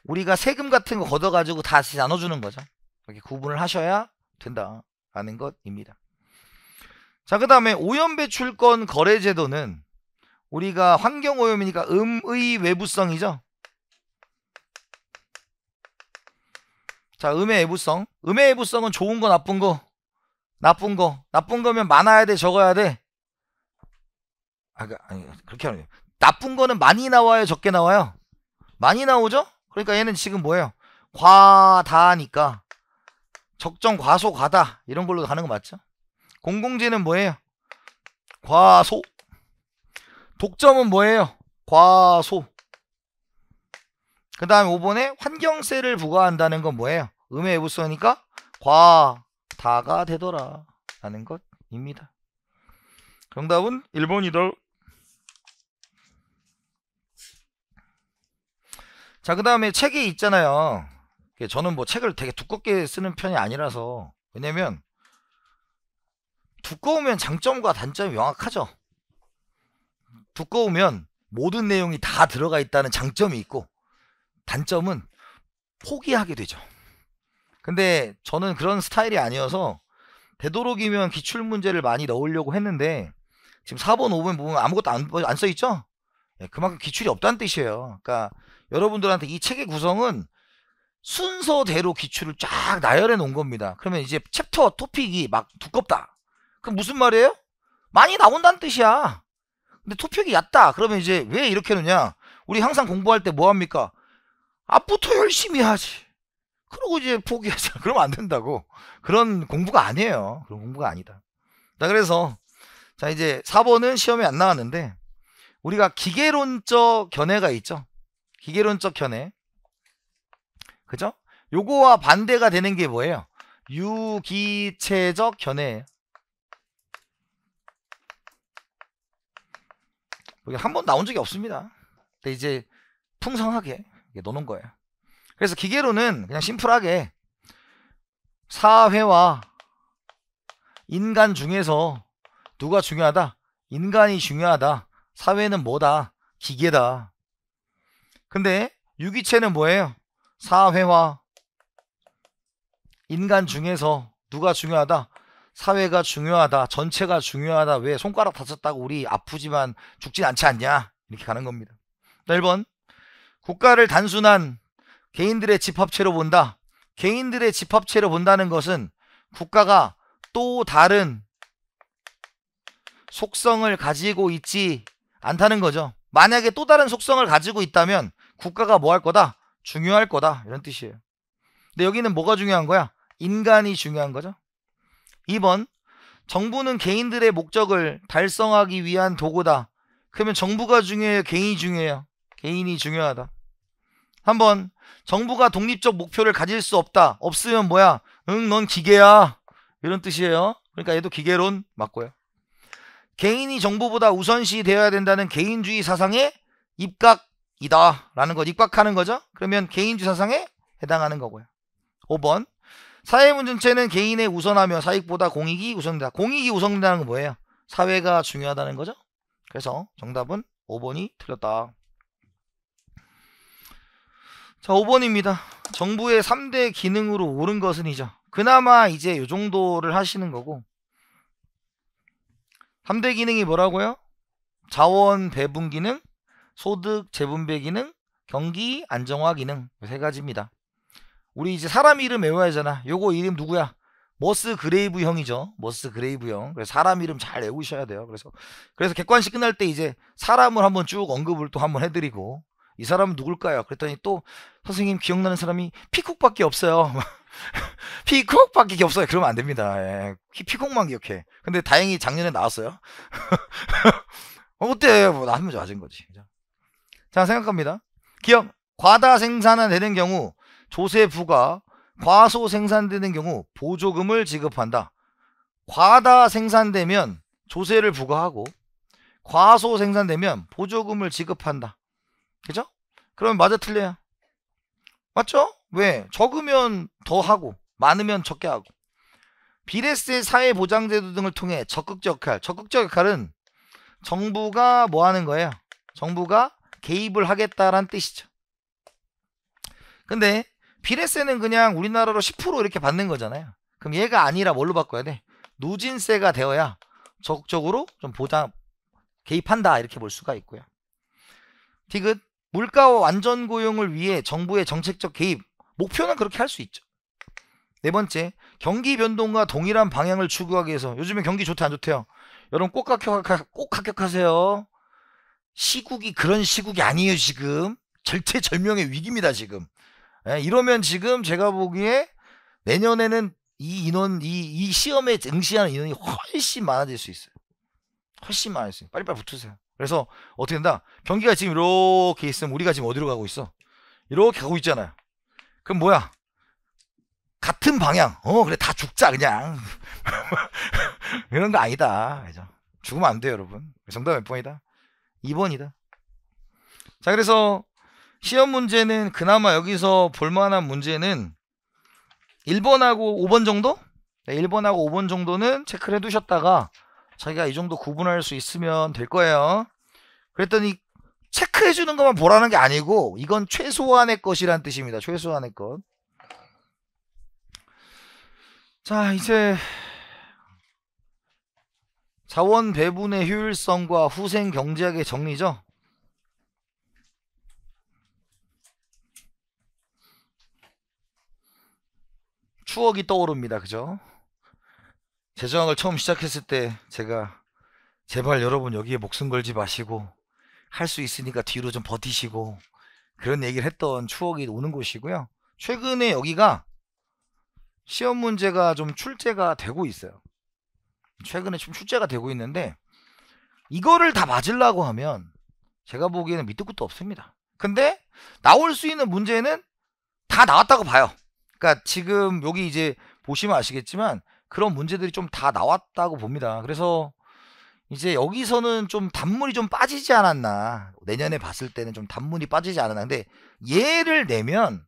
우리가 세금 같은 거 걷어가지고 다시 나눠주는 거죠. 이렇게 구분을 하셔야 된다라는 것입니다. 자, 그 다음에 오염배출권 거래제도는 우리가 환경오염이니까 음의 외부성이죠. 자, 음의 외부성. 음의 외부성은 좋은 거, 나쁜 거? 나쁜 거. 나쁜 거면 많아야 돼, 적어야 돼? 아니, 그렇게 하네요. 나쁜 거는 많이 나와요, 적게 나와요? 많이 나오죠? 그러니까 얘는 지금 뭐예요? 과다니까 적정, 과소, 과다 이런 걸로 가는 거 맞죠? 공공재는 뭐예요? 과소. 독점은 뭐예요? 과소. 그 다음에 5번에 환경세를 부과한다는 건 뭐예요? 음의 외부성이니까 과다가 되더라 라는 것입니다. 정답은 1번이다. 자, 그 다음에 책이 있잖아요. 저는 뭐 책을 되게 두껍게 쓰는 편이 아니라서, 왜냐면 두꺼우면 장점과 단점이 명확하죠. 두꺼우면 모든 내용이 다 들어가 있다는 장점이 있고, 단점은 포기하게 되죠. 근데 저는 그런 스타일이 아니어서 되도록이면 기출문제를 많이 넣으려고 했는데, 지금 4번 5번 보면 아무것도 안 써있죠? 그만큼 기출이 없다는 뜻이에요. 그러니까 여러분들한테 이 책의 구성은 순서대로 기출을 쫙 나열해 놓은 겁니다. 그러면 이제 챕터 토픽이 막 두껍다, 그럼 무슨 말이에요? 많이 나온다는 뜻이야. 근데 토픽이 얕다, 그러면 이제 왜 이렇게 놓냐? 우리 항상 공부할 때 뭐 합니까? 앞부터 열심히 하지, 그러고 이제 포기하자. 그러면 안 된다고. 그런 공부가 아니에요. 그런 공부가 아니다. 자, 그래서 자, 이제 4번은 시험에 안 나왔는데, 우리가 기계론적 견해가 있죠. 기계론적 견해. 그죠? 요거와 반대가 되는 게 뭐예요? 유기체적 견해예요. 여기 한 번 나온 적이 없습니다. 근데 이제 풍성하게 넣어놓은 거예요. 그래서 기계론은 그냥 심플하게 사회와 인간 중에서 누가 중요하다? 인간이 중요하다. 사회는 뭐다? 기계다. 근데 유기체는 뭐예요? 사회와 인간 중에서 누가 중요하다? 사회가 중요하다. 전체가 중요하다. 왜? 손가락 다쳤다고 우리 아프지만 죽진 않지 않냐? 이렇게 가는 겁니다. 1번, 국가를 단순한 개인들의 집합체로 본다. 개인들의 집합체로 본다는 것은 국가가 또 다른 속성을 가지고 있지 않다는 거죠. 만약에 또 다른 속성을 가지고 있다면 국가가 뭐 할 거다? 중요할 거다, 이런 뜻이에요. 근데 여기는 뭐가 중요한 거야? 인간이 중요한 거죠. 2번, 정부는 개인들의 목적을 달성하기 위한 도구다. 그러면 정부가 중요해요? 개인이 중요해요? 개인이 중요하다. 3번, 정부가 독립적 목표를 가질 수 없다. 없으면 뭐야? 넌 기계야, 이런 뜻이에요. 그러니까 얘도 기계론 맞고요. 개인이 정부보다 우선시 되어야 된다는 개인주의 사상에 입각이다 라는 것, 입각하는 거죠. 그러면 개인주의 사상에 해당하는 거고요. 5번, 사회문전체는 개인에 우선하며 사익보다 공익이 우선된다. 공익이 우선된다는 건 뭐예요? 사회가 중요하다는 거죠. 그래서 정답은 5번이 틀렸다. 자, 5번입니다. 정부의 3대 기능으로 옳은 것은이죠. 그나마 이제 요 정도를 하시는 거고, 3대 기능이 뭐라고요? 자원 배분 기능, 소득 재분배 기능, 경기 안정화 기능, 세 가지입니다. 우리 이제 사람 이름 외워야 하잖아. 요거 이름 누구야? 머스그레이브 형이죠. 머스그레이브 형. 그래서 사람 이름 잘 외우셔야 돼요. 그래서 객관식 끝날 때 이제 사람을 한번 쭉 언급을 또 한번 해드리고, 이 사람은 누굴까요? 그랬더니 또 선생님 기억나는 사람이 피콕밖에 없어요. 피콕밖에 없어요. 그러면 안 됩니다. 예. 피콕만 기억해. 근데 다행히 작년에 나왔어요. 어때? 뭐 나면 좋아진 거지. 자, 생각합니다. 기억. 과다 생산되는 경우 조세 부과, 과소 생산되는 경우 보조금을 지급한다. 과다 생산되면 조세를 부과하고, 과소 생산되면 보조금을 지급한다. 그죠? 그러면 맞아 틀려요? 맞죠? 왜? 적으면 더 하고 많으면 적게 하고. 비례세 사회보장제도 등을 통해 적극적 역할은 정부가 뭐 하는 거예요? 정부가 개입을 하겠다라는 뜻이죠. 근데 비례세는 그냥 우리나라로 10% 이렇게 받는 거잖아요. 그럼 얘가 아니라 뭘로 바꿔야 돼? 누진세가 되어야 적극적으로 좀 개입한다 이렇게 볼 수가 있고요. 디귿 물가와 완전 고용을 위해 정부의 정책적 개입 목표는 그렇게 할 수 있죠. 네 번째, 경기 변동과 동일한 방향을 추구하기 위해서. 요즘에 경기 좋대 안 좋대요? 여러분 꼭 합격하세요. 시국이 그런 시국이 아니에요. 지금 절체절명의 위기입니다. 지금. 이러면 지금 제가 보기에 내년에는 이 시험에 응시하는 인원이 훨씬 많아질 수 있어요. 훨씬 많아졌어요. 빨리빨리 붙으세요. 그래서 어떻게 된다? 경기가 지금 이렇게 있으면 우리가 지금 어디로 가고 있어? 이렇게 가고 있잖아요. 그럼 뭐야? 같은 방향. 그래 다 죽자 그냥. 이런 거 아니다. 그죠? 죽으면 안 돼요, 여러분. 정답 몇 번이다? 2번이다. 자, 그래서 시험 문제는 그나마 여기서 볼만한 문제는 1번하고 5번 정도? 네, 1번하고 5번 정도는 체크를 해두셨다가 자기가 이 정도 구분할 수 있으면 될 거예요. 그랬더니 체크해주는 것만 보라는 게 아니고 이건 최소한의 것이란 뜻입니다. 최소한의 것. 자, 이제 자원 배분의 효율성과 후생 경제학의 정리죠. 추억이 떠오릅니다. 그죠? 재정학을 처음 시작했을 때 제가 제발 여러분 여기에 목숨 걸지 마시고 할 수 있으니까 뒤로 좀 버티시고 그런 얘기를 했던 추억이 오는 곳이고요. 최근에 여기가 시험 문제가 좀 출제가 되고 있어요. 최근에 좀 출제가 되고 있는데 이거를 다 맞으려고 하면 제가 보기에는 밑도 끝도 없습니다. 근데 나올 수 있는 문제는 다 나왔다고 봐요. 그러니까 지금 여기 이제 보시면 아시겠지만 그런 문제들이 좀 다 나왔다고 봅니다. 그래서 이제 여기서는 좀 단문이 좀 빠지지 않았나. 내년에 봤을 때는 좀 단문이 빠지지 않았나. 근데 얘를 내면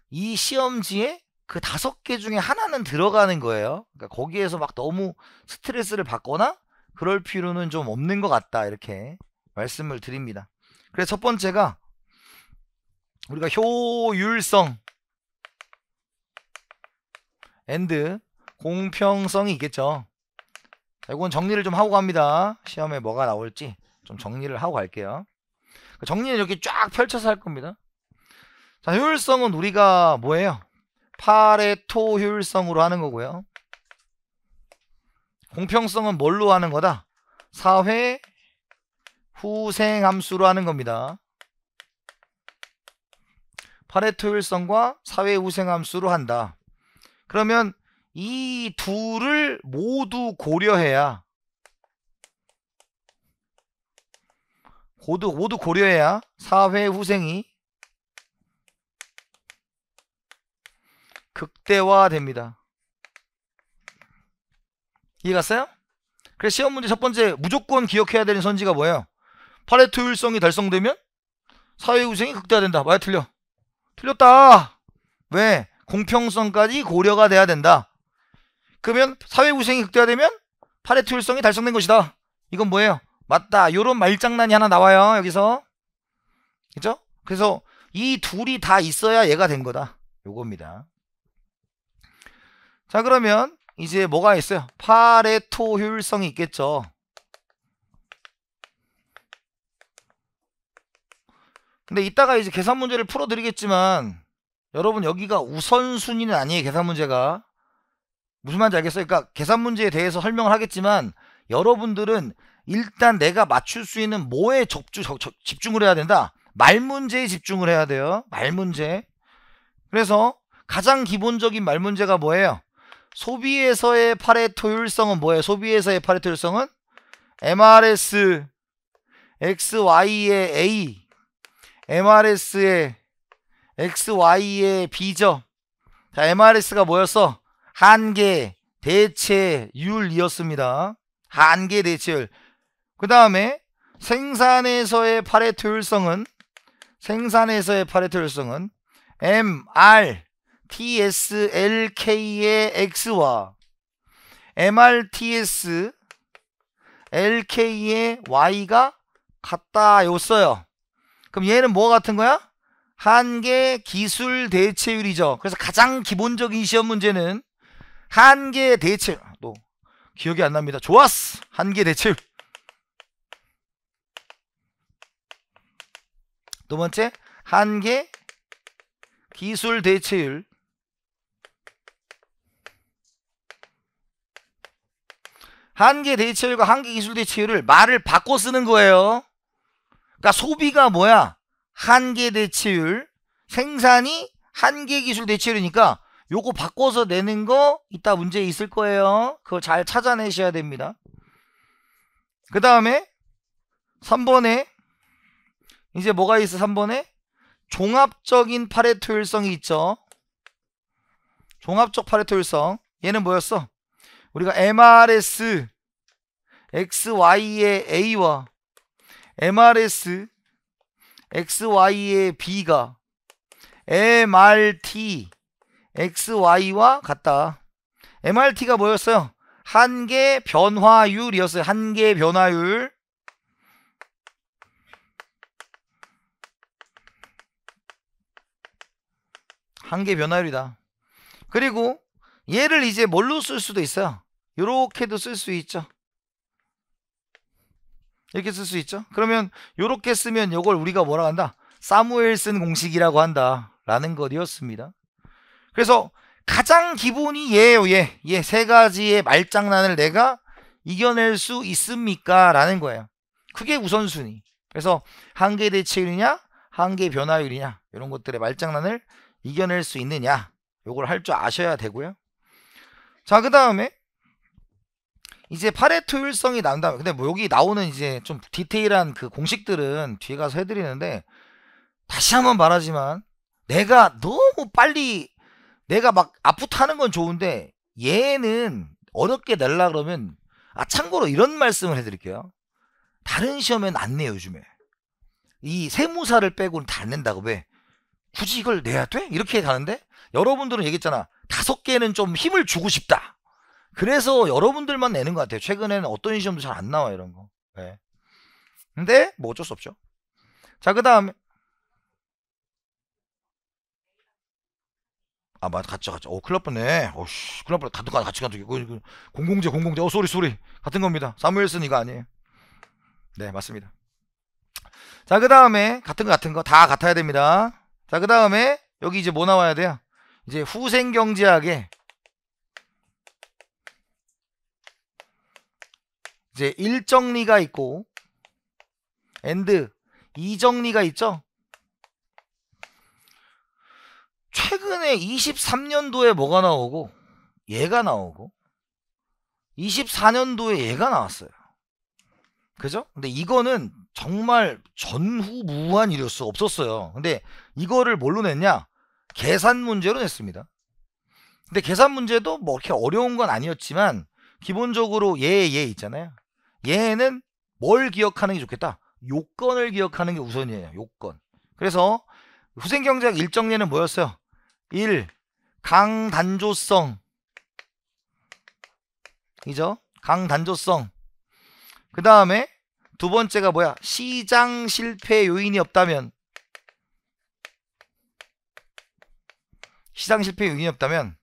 이 시험지에 그 5개 중에 하나는 들어가는 거예요. 그러니까 거기에서 막 너무 스트레스를 받거나 그럴 필요는 좀 없는 것 같다. 이렇게 말씀을 드립니다. 그래서 첫 번째가 우리가 효율성 앤드 공평성이 있겠죠. 이건 정리를 좀 하고 갑니다. 시험에 뭐가 나올지 좀 정리를 하고 갈게요. 정리는 이렇게 쫙 펼쳐서 할 겁니다. 자, 효율성은 우리가 뭐예요? 파레토 효율성으로 하는 거고요. 공평성은 뭘로 하는 거다? 사회 후생 함수로 하는 겁니다. 파레토 효율성과 사회 후생 함수로 한다. 그러면 이 둘을 모두 고려해야 모두 고려해야 사회 후생이 극대화됩니다. 이해 갔어요? 그래서 시험 문제 첫 번째 무조건 기억해야 되는 선지가 뭐예요? 파레토 효율성이 달성되면 사회 후생이 극대화된다. 맞아, 틀려? 틀렸다. 왜? 공평성까지 고려가 돼야 된다. 그러면 사회 후생이 극대화되면 파레토 효율성이 달성된 것이다. 이건 뭐예요? 맞다. 요런 말장난이 하나 나와요. 여기서. 그죠? 그래서 이 둘이 다 있어야 얘가 된 거다. 요겁니다. 자, 그러면 이제 뭐가 있어요? 파레토 효율성이 있겠죠. 근데 이따가 이제 계산 문제를 풀어드리겠지만 여러분 여기가 우선순위는 아니에요. 계산 문제가. 무슨 말인지 알겠어요? 그러니까 계산 문제에 대해서 설명을 하겠지만 여러분들은 일단 내가 맞출 수 있는 뭐에 집중을 해야 된다? 말 문제에 집중을 해야 돼요. 말 문제. 그래서 가장 기본적인 말 문제가 뭐예요? 소비에서의 파레토 효율성은 뭐예요? 소비에서의 파레토 효율성은 MRS XY의 A MRS의 XY의 B죠. 자, MRS가 뭐였어? 한계, 대체, 율이었습니다. 한계, 대체율. 그 다음에 생산에서의 파레토 효율성은 MRTSLK의 X와 MRTSLK의 Y가 같다 였어요. 그럼 얘는 뭐가 같은 거야? 한계 기술 대체율이죠. 그래서 가장 기본적인 시험 문제는 한계 대체율. 또 기억이 안 납니다. 좋았어. 한계 대체율. 두 번째, 한계 기술 대체율. 한계 대체율과 한계 기술 대체율을 말을 바꿔 쓰는 거예요. 그러니까 소비가 뭐야? 한계 대체율. 생산이 한계 기술 대체율이니까 요거 바꿔서 내는 거 이따 문제 있을 거예요. 그거 잘 찾아내셔야 됩니다. 그 다음에 3번에 이제 뭐가 있어? 3번에 종합적인 파레토 효율성이 있죠. 종합적 파레토 효율성. 얘는 뭐였어? 우리가 MRS XY의 A와 MRS XY의 B가 MRT XY와 같다. MRT가 뭐였어요? 한계 변화율이었어요. 한계 변화율. 한계 변화율이다. 그리고 얘를 이제 뭘로 쓸 수도 있어요. 요렇게도 쓸 수 있죠. 이렇게 쓸 수 있죠. 그러면 요렇게 쓰면 요걸 우리가 뭐라 한다? 사무엘슨 공식이라고 한다 라는 것이었습니다. 그래서 가장 기본이 얘예요. 얘 세 가지의 말장난을 내가 이겨낼 수 있습니까? 라는 거예요. 그게 우선순위. 그래서 한계 대체율이냐 한계 변화율이냐 이런 것들의 말장난을 이겨낼 수 있느냐 요걸 할 줄 아셔야 되고요. 자, 그 다음에 이제 파레토 효율성이 나온다. 근데 뭐 여기 나오는 이제 좀 디테일한 그 공식들은 뒤에 가서 해드리는데, 다시 한번 말하지만 내가 너무 빨리 내가 막 앞부터 하는 건 좋은데 얘는 어렵게 내려 그러면, 참고로 이런 말씀을 해드릴게요. 다른 시험엔 안 내요. 요즘에 이 세무사를 빼고는 다 안 낸다고. 왜? 굳이 이걸 내야 돼? 이렇게 가는데, 여러분들은 얘기했잖아. 5개는 좀 힘을 주고 싶다. 그래서 여러분들만 내는 것 같아요. 최근에는 어떤 시험도 잘 안 나와 이런 거. 네. 근데 뭐 어쩔 수 없죠. 자, 그 다음에 맞아, 같이 큰일 날 뻔네. 큰일 날 뻔. 같이 간다. 공공재. 쏘리. 같은 겁니다. 사무엘슨 이거 아니에요. 네, 맞습니다. 자, 그 다음에 같은 거 다 같아야 됩니다. 자, 그 다음에 여기 이제 뭐 나와야 돼요? 이제 후생경제학에 이제 1정리가 있고 and 2정리가 있죠. 최근에 23년도에 뭐가 나오고 얘가 나오고 24년도에 얘가 나왔어요. 그죠? 근데 이거는 정말 전후무한 일이었어. 없었어요. 근데 이거를 뭘로 냈냐? 계산 문제로 냈습니다. 근데 계산 문제도 뭐 이렇게 어려운 건 아니었지만 기본적으로 얘 있잖아요. 얘는 뭘 기억하는 게 좋겠다? 요건을 기억하는 게 우선이에요. 요건. 그래서 후생경제학 1정리는 뭐였어요? 1. 강단조성. 이죠? 강단조성. 그 다음에 두 번째가 뭐야? 시장 실패 요인이 없다면. 시장 실패 요인이 없다면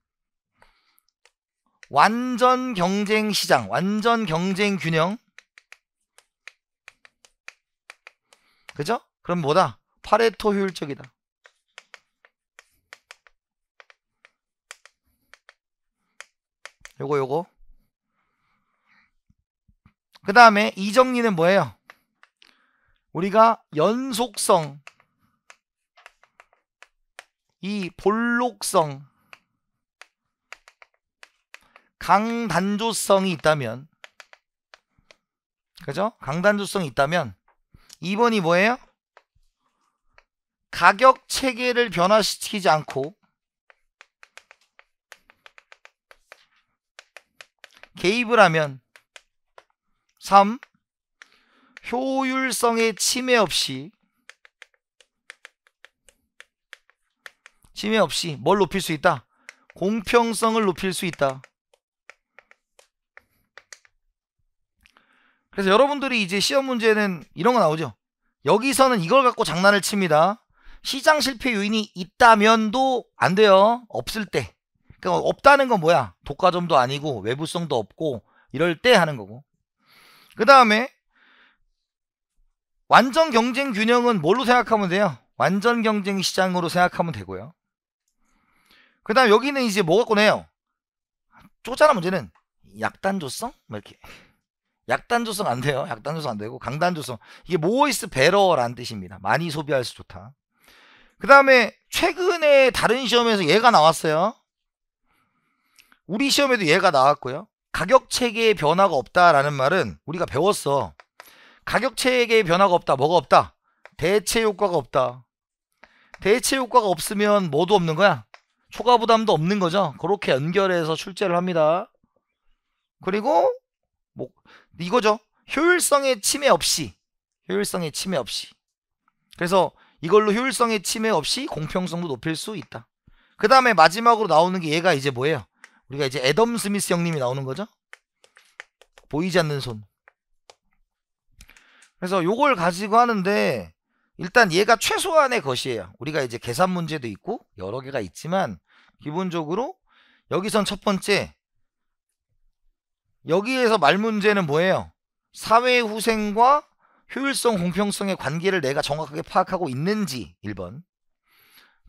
완전 경쟁 시장, 완전 경쟁 균형. 그죠? 그럼 뭐다? 파레토 효율적이다. 요거. 그 다음에 이 정리는 뭐예요? 우리가 연속성, 이 볼록성, 강단조성이 있다면, 그죠? 강단조성이 있다면 2번이 뭐예요? 가격 체계를 변화시키지 않고 개입을 하면 3. 효율성의 침해 없이 침해 없이 뭘 높일 수 있다? 공평성을 높일 수 있다. 그래서 여러분들이 이제 시험 문제는 이런 거 나오죠. 여기서는 이걸 갖고 장난을 칩니다. 시장 실패 요인이 있다면도 안 돼요. 없을 때. 그러니까 없다는 건 뭐야? 독과점도 아니고 외부성도 없고 이럴 때 하는 거고. 그 다음에 완전 경쟁 균형은 뭘로 생각하면 돼요? 완전 경쟁 시장으로 생각하면 되고요. 그 다음 여기는 이제 뭐 갖고 내요? 쪼잔한 문제는 약단조성? 뭐 이렇게. 약단조성 안 돼요. 약단조성 안 되고 강단조성. 이게 모이스 베러라는 뜻입니다. 많이 소비할수 좋다. 그 다음에 최근에 다른 시험에서 얘가 나왔어요. 우리 시험에도 얘가 나왔고요. 가격 체계의 변화가 없다라는 말은 우리가 배웠어. 가격 체계의 변화가 없다. 뭐가 없다? 대체 효과가 없다. 대체 효과가 없으면 뭐도 없는 거야? 초과 부담도 없는 거죠. 그렇게 연결해서 출제를 합니다. 그리고 뭐 이거죠. 효율성의 침해 없이. 효율성의 침해 없이. 그래서 이걸로 효율성의 침해 없이 공평성도 높일 수 있다. 그 다음에 마지막으로 나오는 게 얘가 이제 뭐예요? 우리가 이제 애덤 스미스 형님이 나오는 거죠. 보이지 않는 손. 그래서 요걸 가지고 하는데 일단 얘가 최소한의 것이에요. 우리가 이제 계산 문제도 있고 여러 개가 있지만 기본적으로 여기선 첫 번째, 여기에서 말 문제는 뭐예요? 사회 후생과 효율성 공평성의 관계를 내가 정확하게 파악하고 있는지 1번.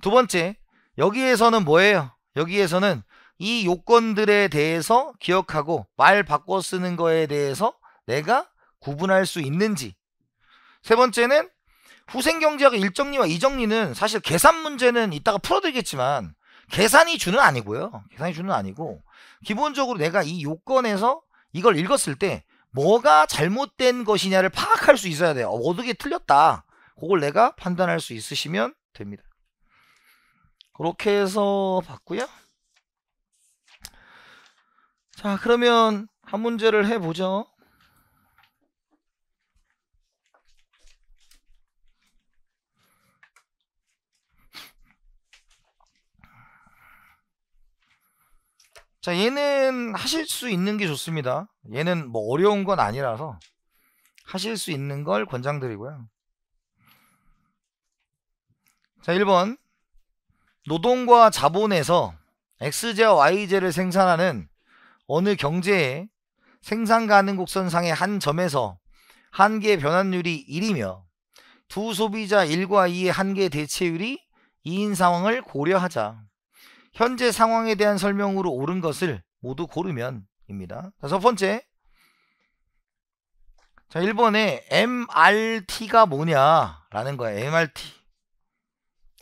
두 번째, 여기에서는 뭐예요? 여기에서는 이 요건들에 대해서 기억하고 말 바꿔 쓰는 거에 대해서 내가 구분할 수 있는지. 세 번째는 후생경제학의 일정리와 이정리는 사실 계산 문제는 이따가 풀어드리겠지만 계산이 주는 아니고요. 계산이 주는 아니고 기본적으로 내가 이 요건에서 이걸 읽었을 때 뭐가 잘못된 것이냐를 파악할 수 있어야 돼요. 어떻게 틀렸다. 그걸 내가 판단할 수 있으시면 됩니다. 그렇게 해서 봤고요. 자, 그러면 한 문제를 해보죠. 자, 얘는 하실 수 있는 게 좋습니다. 얘는 뭐 어려운 건 아니라서 하실 수 있는 걸 권장드리고요. 자, 1번. 노동과 자본에서 X제와 Y제를 생산하는 어느 경제의 생산 가능 곡선상의 한 점에서 한계 변환율이 1이며 두 소비자 1과 2의 한계 대체율이 2인 상황을 고려하자. 현재 상황에 대한 설명으로 옳은 것을 모두 고르면 입니다. 자, 첫 번째. 자, 1번에 MRT가 뭐냐라는 거예요. MRT.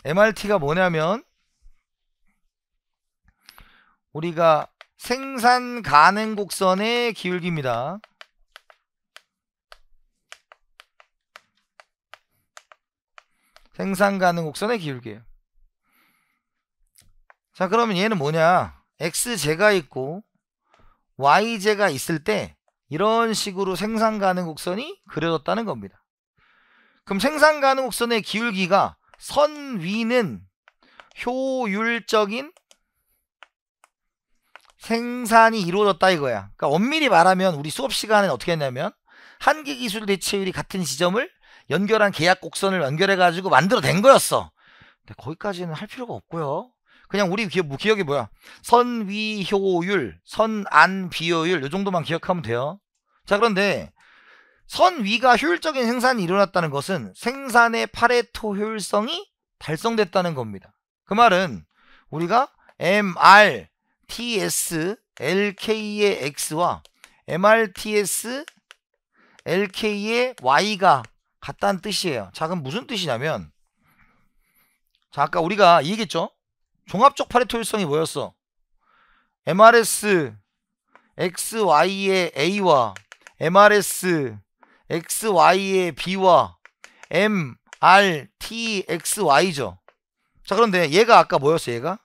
MRT가 뭐냐면 우리가 생산 가능 곡선의 기울기입니다. 생산 가능 곡선의 기울기예요. 자, 그러면 얘는 뭐냐? X제가 있고 Y제가 있을 때 이런 식으로 생산 가능 곡선이 그려졌다는 겁니다. 그럼 생산 가능 곡선의 기울기가 선 위는 효율적인 생산이 이루어졌다 이거야. 그러니까 엄밀히 말하면 우리 수업 시간에 어떻게 했냐면 한계 기술 대체율이 같은 지점을 연결한 계약 곡선을 연결해 가지고 만들어낸 거였어. 근데 거기까지는 할 필요가 없고요. 그냥 우리 기억이 뭐야? 선위 효율, 선안 비효율 이 정도만 기억하면 돼요. 자, 그런데 선위가 효율적인 생산이 일어났다는 것은 생산의 파레토 효율성이 달성됐다는 겁니다. 그 말은 우리가 MRTS LK의 X와 MRTS LK의 Y가 같다는 뜻이에요. 자, 그럼 무슨 뜻이냐면, 자, 아까 우리가 얘기했죠? 종합적 파레토 효율성이 뭐였어? MRS XY의 A와 MRS XY의 B와 MRTXY죠. 자, 그런데 얘가 아까 뭐였어? 얘가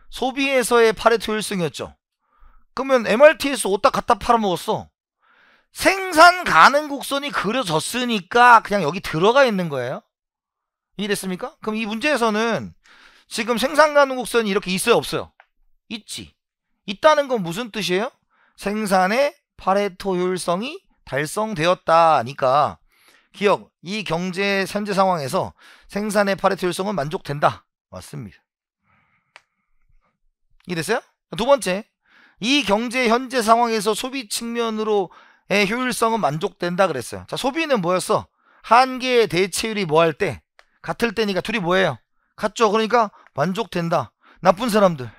소비에서의 파레토 효율성이었죠. 그러면 MRT에서 옷 다 갖다 팔아먹었어. 생산 가능 곡선이 그려졌으니까 그냥 여기 들어가 있는 거예요. 이해됐습니까? 그럼 이 문제에서는 지금 생산 가능 곡선이 이렇게 있어요, 없어요? 있지. 있다는 건 무슨 뜻이에요? 생산의 파레토 효율성이 달성되었다니까. 기억, 이 경제 현재 상황에서 생산의 파레토 효율성은 만족된다. 맞습니다. 이해됐어요? 두 번째, 이 경제 현재 상황에서 소비 측면으로의 효율성은 만족된다 그랬어요. 자, 소비는 뭐였어? 한계의 대체율이 뭐 할 때? 같을 때니까 둘이 뭐예요? 같죠? 그러니까 만족된다. 나쁜 사람들,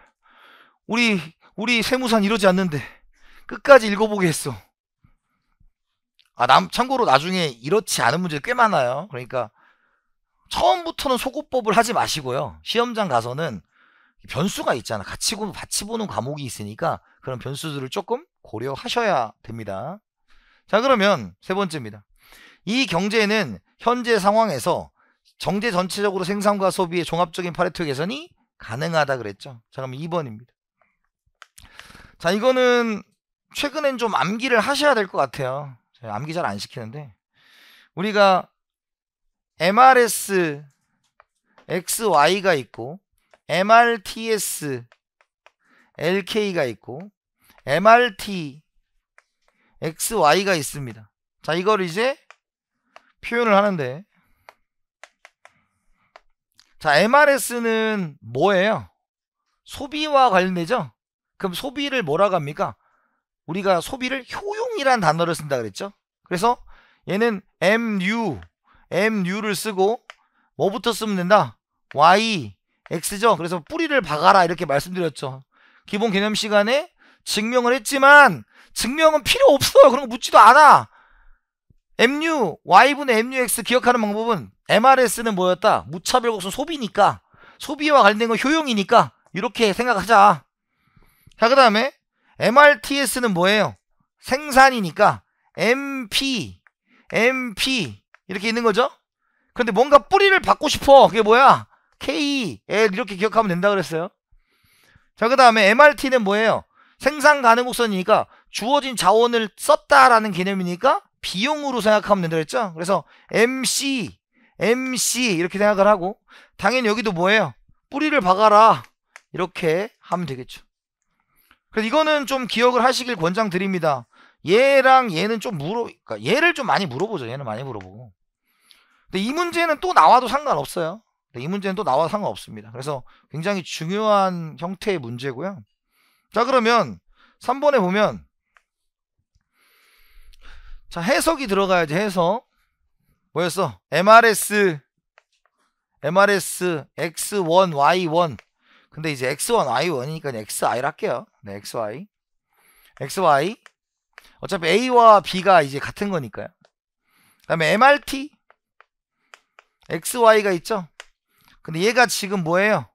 우리 세무사는 이러지 않는데 끝까지 읽어보게 했어. 참고로 나중에 이렇지 않은 문제 꽤 많아요. 그러니까 처음부터는 소고법을 하지 마시고요. 시험장 가서는 변수가 있잖아. 같이 보는 과목이 있으니까 그런 변수들을 조금 고려하셔야 됩니다. 자, 그러면 세 번째입니다. 이 경제는 현재 상황에서 경제 전체적으로 생산과 소비의 종합적인 파레토 개선이 가능하다 그랬죠. 자, 그럼 2번입니다. 자, 이거는 최근엔 좀 암기를 하셔야 될 것 같아요. 제가 암기 잘 안 시키는데, 우리가 MRS XY가 있고 MRTS LK가 있고 MRT XY가 있습니다. 자, 이걸 이제 표현을 하는데, 자, MRS는 뭐예요? 소비와 관련되죠? 그럼 소비를 뭐라고 합니까? 우리가 소비를 효용이란 단어를 쓴다 그랬죠? 그래서 얘는 MU를 쓰고 뭐부터 쓰면 된다? Y, X죠? 그래서 뿌리를 박아라 이렇게 말씀드렸죠. 기본 개념 시간에 증명을 했지만 증명은 필요 없어요. 그런 거 묻지도 않아. MU, Y분의 MUX 기억하는 방법은 MRS는 뭐였다? 무차별 곡선 소비니까, 소비와 관련된 건 효용이니까 이렇게 생각하자. 자, 그 다음에 MRTS는 뭐예요? 생산이니까 MP 이렇게 있는 거죠. 그런데 뭔가 뿌리를 받고 싶어. 그게 뭐야? K, L 이렇게 기억하면 된다 그랬어요. 자, 그 다음에 MRT는 뭐예요? 생산 가능 곡선이니까 주어진 자원을 썼다라는 개념이니까 비용으로 생각하면 된다 그랬죠. 그래서 MC 이렇게 생각을 하고, 당연히 여기도 뭐예요? 뿌리를 박아라 이렇게 하면 되겠죠. 그래서 이거는 좀 기억을 하시길 권장드립니다. 얘랑 얘는 좀 그러니까 얘를 좀 많이 물어보죠. 얘는 많이 물어보고. 근데 이 문제는 또 나와도 상관없어요. 이 문제는 또 나와도 상관없습니다. 그래서 굉장히 중요한 형태의 문제고요. 자, 그러면 3번에 보면, 자, 해석이 들어가야지. 해석 뭐였어? MRS X1 Y1. 근데 이제 X1 Y1이니까 XI를 할게요. 네, XY 어차피 A와 B가 이제 같은 거니까요. 그 다음에 MRT XY가 있죠. 근데 얘가 지금 뭐예요?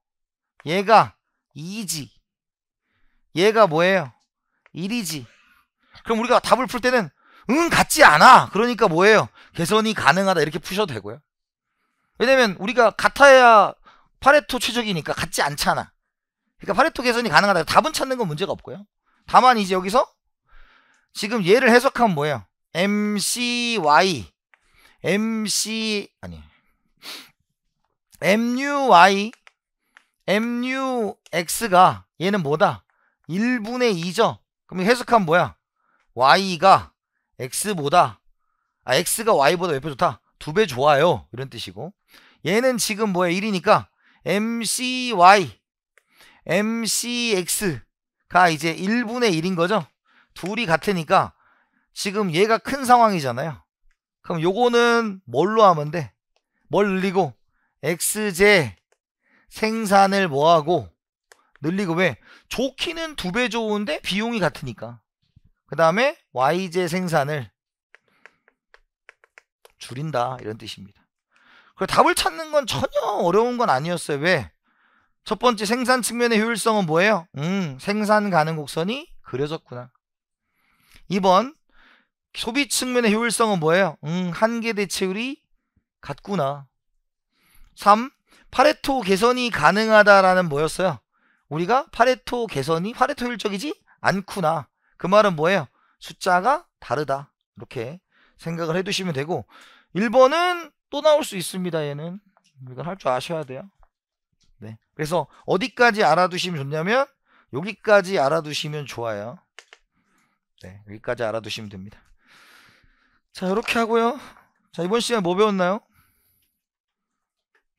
얘가 2지, 얘가 뭐예요? 1이지. 그럼 우리가 답을 풀 때는 같지 않아. 그러니까 뭐예요? 개선이 가능하다 이렇게 푸셔도 되고요. 왜냐면 우리가 같아야 파레토 최적이니까 같지 않잖아. 그러니까 파레토 개선이 가능하다. 답은 찾는 건 문제가 없고요. 다만 이제 여기서 지금 얘를 해석하면 뭐예요? MUY MUX가 얘는 뭐다? 1분의 2죠. 그럼 해석하면 뭐야? Y가 X가 Y보다 몇 배 좋다? 2배 좋아요. 이런 뜻이고, 얘는 지금 뭐야? 1이니까 MCX가 이제 1분의 1인 거죠. 둘이 같으니까 지금 얘가 큰 상황이잖아요. 그럼 요거는 뭘로 하면 돼? 뭘 늘리고? XJ 생산을 뭐하고? 늘리고. 왜? 좋기는 2배 좋은데 비용이 같으니까. 그 다음에 YJ 생산을 줄인다 이런 뜻입니다. 그리고 답을 찾는 건 전혀 어려운 건 아니었어요. 왜? 첫 번째 생산 측면의 효율성은 뭐예요? 생산 가능 곡선이 그려졌구나. 2번 소비 측면의 효율성은 뭐예요? 한계 대체율이 같구나. 3. 파레토 개선이 가능하다라는 뭐였어요? 우리가 파레토 효율적이지 않구나. 그 말은 뭐예요? 숫자가 다르다. 이렇게 생각을 해두시면 되고, 1번은 또 나올 수 있습니다. 얘는 이걸 할 줄 아셔야 돼요. 네. 그래서 어디까지 알아두시면 좋냐면 여기까지 알아두시면 좋아요. 네, 여기까지 알아두시면 됩니다. 자, 이렇게 하고요. 자, 이번 시간에 뭐 배웠나요?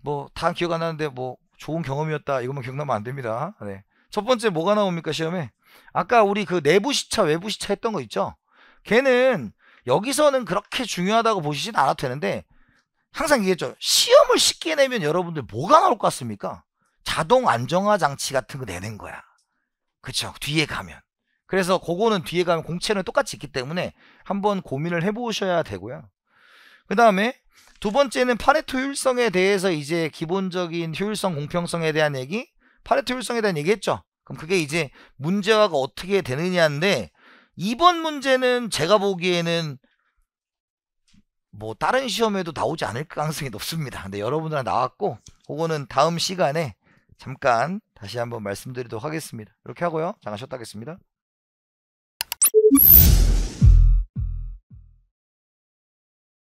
뭐 다 기억 안 나는데 뭐 좋은 경험이었다 이것만 기억나면 안 됩니다. 네. 첫 번째 뭐가 나옵니까 시험에? 아까 우리 그 내부 시차 외부 시차 했던 거 있죠? 걔는 여기서는 그렇게 중요하다고 보시진 않아도 되는데 항상 얘기했죠. 시험을 쉽게 내면 여러분들 뭐가 나올 것 같습니까? 자동 안정화 장치 같은 거 내는 거야. 그쵸? 뒤에 가면. 그래서 그거는 뒤에 가면 공채는 똑같이 있기 때문에 한번 고민을 해보셔야 되고요. 그 다음에 두 번째는 파레토 효율성에 대해서 이제 기본적인 효율성 공평성에 대한 얘기, 파레토 효율성에 대한 얘기 했죠. 그럼 그게 이제 문제화가 어떻게 되느냐인데 이번 문제는 제가 보기에는 뭐 다른 시험에도 나오지 않을 가능성이 높습니다. 근데 여러분들한테 나왔고 그거는 다음 시간에 잠깐 다시 한번 말씀드리도록 하겠습니다. 이렇게 하고요. 잠깐 쉬었다 하겠습니다.